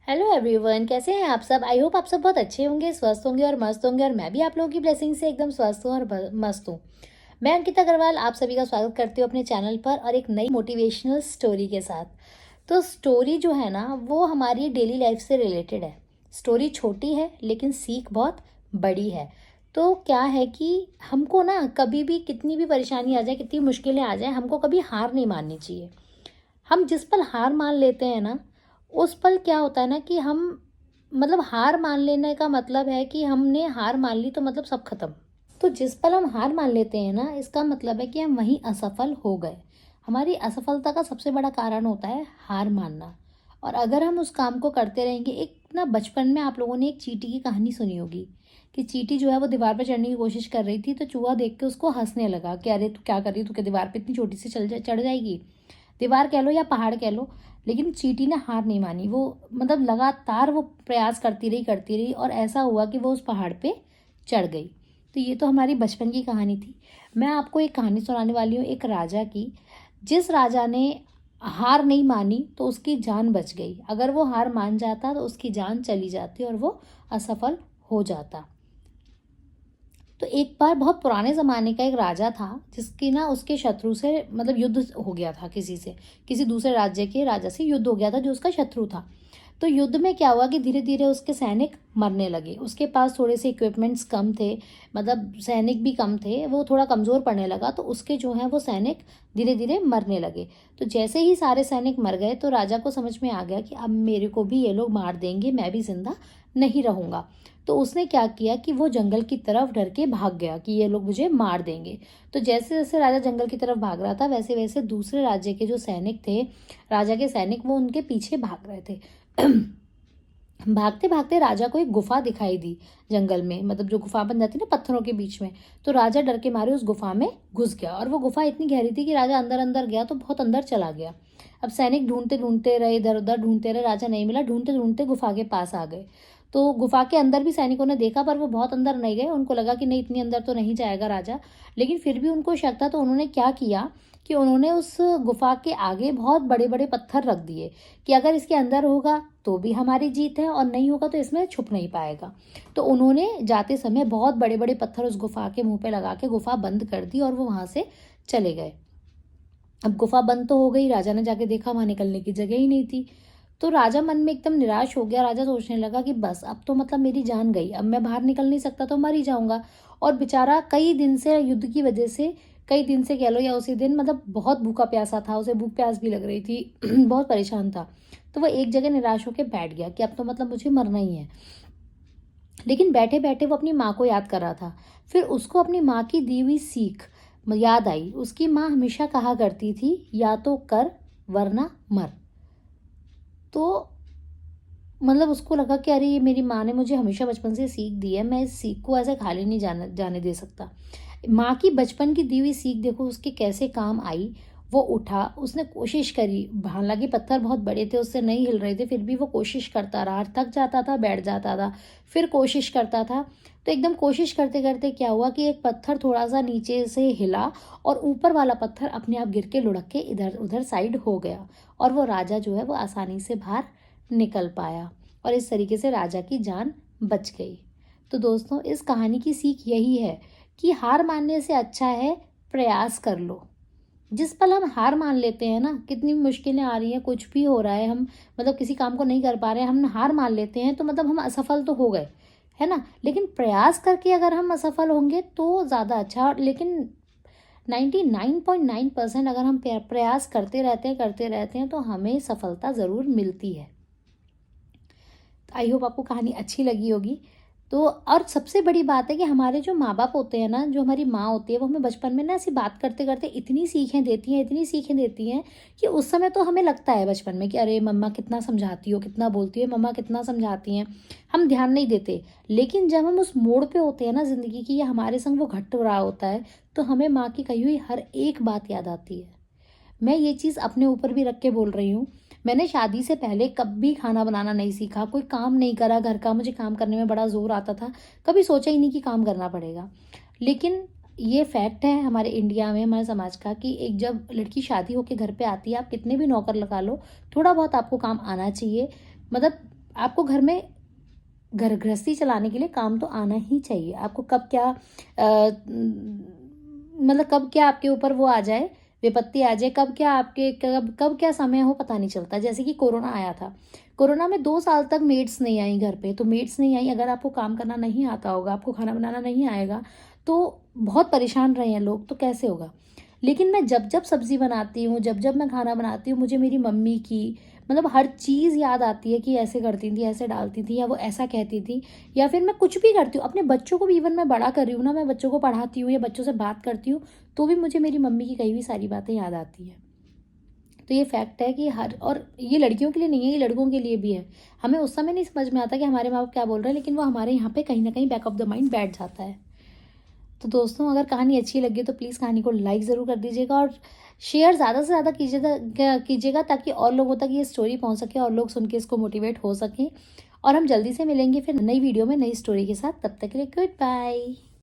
Hello everyone, कैसे हैं आप सब। आई होप आप सब बहुत अच्छे होंगे, स्वस्थ होंगे और मस्त होंगे। और मैं भी आप लोगों की ब्लेसिंग से एकदम स्वस्थ हूँ और मस्त हूँ। मैं अंकिता अग्रवाल आप सभी का स्वागत करती हूँ अपने चैनल पर और एक नई मोटिवेशनल स्टोरी के साथ। तो स्टोरी जो है ना, वो हमारी डेली लाइफ से रिलेटेड है। स्टोरी छोटी है लेकिन सीख बहुत बड़ी है। तो क्या है कि हमको ना कभी भी कितनी भी परेशानी आ जाए, कितनी मुश्किलें आ जाए, हमको कभी हार नहीं माननी चाहिए। हम जिस पल हार मान लेते हैं ना, उस पल क्या होता है ना कि हम मतलब हार मान लेने का मतलब है कि हमने हार मान ली तो मतलब सब खत्म। तो जिस पल हम हार मान लेते हैं ना, इसका मतलब है कि हम वहीं असफल हो गए। हमारी असफलता का सबसे बड़ा कारण होता है हार मानना। और अगर हम उस काम को करते रहेंगे, एक ना बचपन में आप लोगों ने एक चींटी की कहानी सुनी होगी कि चींटी जो है वो दीवार पर चढ़ने की कोशिश कर रही थी, तो चूहा देख के उसको हंसने लगा कि अरे तू क्या कर रही है, तू क्या दीवार पे इतनी छोटी सी चढ़ जाएगी। दीवार कह लो या पहाड़ कह लो, लेकिन चींटी ने हार नहीं मानी। वो मतलब लगातार वो प्रयास करती रही और ऐसा हुआ कि वो उस पहाड़ पे चढ़ गई। तो ये तो हमारी बचपन की कहानी थी। मैं आपको एक कहानी सुनाने वाली हूँ एक राजा की। जिस राजा ने हार नहीं मानी तो उसकी जान बच गई। अगर वो हार मान जाता तो उसकी जान चली जाती और वो असफल हो जाता। तो एक बार बहुत पुराने ज़माने का एक राजा था, जिसकी ना उसके शत्रु से मतलब युद्ध हो गया था। किसी से, किसी दूसरे राज्य के राजा से युद्ध हो गया था जो उसका शत्रु था। तो युद्ध में क्या हुआ कि धीरे धीरे उसके सैनिक मरने लगे। उसके पास थोड़े से इक्विपमेंट्स कम थे, मतलब सैनिक भी कम थे, वो थोड़ा कमज़ोर पड़ने लगा। तो उसके जो हैं वो सैनिक धीरे धीरे मरने लगे। तो जैसे ही सारे सैनिक मर गए तो राजा को समझ में आ गया कि अब मेरे को भी ये लोग मार देंगे, मैं भी जिंदा नहीं रहूँगा। तो उसने क्या किया कि वो जंगल की तरफ डर के भाग गया कि ये लोग मुझे मार देंगे। तो जैसे जैसे राजा जंगल की तरफ भाग रहा था, वैसे वैसे दूसरे राज्य के जो सैनिक थे, राजा के सैनिक, वो उनके पीछे भाग रहे थे। भागते भागते राजा को एक गुफा दिखाई दी जंगल में, मतलब जो गुफा बन जाती है ना पत्थरों के बीच में। तो राजा डर के मारे उस गुफा में घुस गया और वो गुफा इतनी गहरी थी कि राजा अंदर अंदर गया तो बहुत अंदर चला गया। अब सैनिक ढूंढते ढूंढते रहे, इधर उधर ढूंढते रहे, राजा नहीं मिला। ढूंढते ढूंढते गुफा के पास आ गए। तो गुफा के अंदर भी सैनिकों ने देखा, पर वो बहुत अंदर नहीं गए। उनको लगा कि नहीं, इतनी अंदर तो नहीं जाएगा राजा। लेकिन फिर भी उनको शक था, तो उन्होंने क्या किया कि उन्होंने उस गुफा के आगे बहुत बड़े बड़े पत्थर रख दिए कि अगर इसके अंदर होगा तो भी हमारी जीत है और नहीं होगा तो इसमें छुप नहीं पाएगा। तो उन्होंने जाते समय बहुत बड़े बड़े पत्थर उस गुफा के मुंह पे लगा के गुफा बंद कर दी और वो वहां से चले गए। अब गुफा बंद तो हो गई, राजा ने जाके देखा वहां निकलने की जगह ही नहीं थी। तो राजा मन में एकदम निराश हो गया। राजा सोचने लगा कि बस अब तो मतलब मेरी जान गई, अब मैं बाहर निकल नहीं सकता, तो मर ही जाऊंगा। और बेचारा कई दिन से युद्ध की वजह से, कई दिन से कह लो या उसी दिन, मतलब बहुत भूखा प्यासा था, उसे भूख प्यास भी लग रही थी। बहुत परेशान था। तो वो एक जगह निराश होकर बैठ गया कि अब तो मतलब मुझे मरना ही है। लेकिन बैठे बैठे वो अपनी माँ को याद कर रहा था। फिर उसको अपनी माँ की दी हुई सीख याद आई। उसकी माँ हमेशा कहा करती थी, या तो कर वरना मर। तो मतलब उसको लगा कि अरे ये मेरी माँ ने मुझे हमेशा बचपन से सीख दी है, मैं इस सीख को ऐसे खाली नहीं जाने दे सकता। माँ की बचपन की दी हुई सीख देखो उसके कैसे काम आई। वो उठा, उसने कोशिश करी। हालांकि पत्थर बहुत बड़े थे, उससे नहीं हिल रहे थे, फिर भी वो कोशिश करता रहा। थक जाता था, बैठ जाता था, फिर कोशिश करता था। तो एकदम कोशिश करते करते क्या हुआ कि एक पत्थर थोड़ा सा नीचे से हिला और ऊपर वाला पत्थर अपने आप गिर के लुढ़क के इधर उधर साइड हो गया। और वो राजा जो है वो आसानी से बाहर निकल पाया और इस तरीके से राजा की जान बच गई। तो दोस्तों, इस कहानी की सीख यही है कि हार मानने से अच्छा है प्रयास कर लो। जिस पल हम हार मान लेते हैं ना, कितनी भी मुश्किलें आ रही हैं, कुछ भी हो रहा है, हम मतलब किसी काम को नहीं कर पा रहे हैं, हम हार मान लेते हैं, तो मतलब हम असफल तो हो गए, है ना। लेकिन प्रयास करके अगर हम असफल होंगे तो ज़्यादा अच्छा। लेकिन 99.9% अगर हम प्रयास करते रहते हैं तो हमें सफलता ज़रूर मिलती है। आई होप आपको कहानी अच्छी लगी होगी। तो और सबसे बड़ी बात है कि हमारे जो माँ बाप होते हैं ना, जो हमारी माँ होती है, वो हमें बचपन में ना ऐसी बात करते करते इतनी सीखें देती हैं, इतनी सीखें देती हैं कि उस समय तो हमें लगता है बचपन में कि अरे मम्मा कितना समझाती हो, कितना बोलती है मम्मा, कितना समझाती हैं, हम ध्यान नहीं देते। लेकिन जब हम उस मोड़ पे होते हैं ना ज़िंदगी की, या हमारे संग वो घट रहा होता है, तो हमें माँ की कही हुई हर एक बात याद आती है। मैं ये चीज़ अपने ऊपर भी रख के बोल रही हूँ। मैंने शादी से पहले कभी खाना बनाना नहीं सीखा, कोई काम नहीं करा घर का। मुझे काम करने में बड़ा ज़ोर आता था, कभी सोचा ही नहीं कि काम करना पड़ेगा। लेकिन ये फैक्ट है हमारे इंडिया में, हमारे समाज का, कि एक जब लड़की शादी होकर घर पे आती है, आप कितने भी नौकर लगा लो, थोड़ा बहुत आपको काम आना चाहिए। मतलब आपको घर में घर गृहस्थी चलाने के लिए काम तो आना ही चाहिए। आपको कब क्या मतलब कब क्या आपके ऊपर वो आ जाए, विपत्ति आ जाए, कब क्या आपके कब कब क्या समय हो पता नहीं चलता। जैसे कि कोरोना आया था, कोरोना में 2 साल तक मेड्स नहीं आई घर पे, तो मेड्स नहीं आई, अगर आपको काम करना नहीं आता होगा, आपको खाना बनाना नहीं आएगा, तो बहुत परेशान रहे हैं लोग, तो कैसे होगा। लेकिन मैं जब-जब सब्ज़ी बनाती हूँ, जब-जब मैं खाना बनाती हूँ, मुझे मेरी मम्मी की मतलब हर चीज़ याद आती है कि ऐसे करती थी, ऐसे डालती थी या वो ऐसा कहती थी, या फिर मैं कुछ भी करती हूँ, अपने बच्चों को भी इवन मैं बड़ा कर रही हूँ ना, मैं बच्चों को पढ़ाती हूँ या बच्चों से बात करती हूँ, तो भी मुझे मेरी मम्मी की कही हुई सारी बातें याद आती हैं। तो ये फैक्ट है कि हर और ये लड़कियों के लिए नहीं है, ये लड़कों के लिए भी है। हमें उस समय नहीं समझ में आता कि हमारे माँ-बाप क्या बोल रहे हैं, लेकिन वो हमारे यहाँ पे कहीं न कहीं बैक ऑफ द माइंड बैठ जाता है। तो दोस्तों, अगर कहानी अच्छी लगी तो प्लीज़ कहानी को लाइक ज़रूर कर दीजिएगा और शेयर ज़्यादा से ज़्यादा कीजिएगा ताकि और लोगों तक ये स्टोरी पहुंच सके और लोग सुन के इसको मोटिवेट हो सकें। और हम जल्दी से मिलेंगे फिर नई वीडियो में नई स्टोरी के साथ। तब तक के लिए गुड बाय।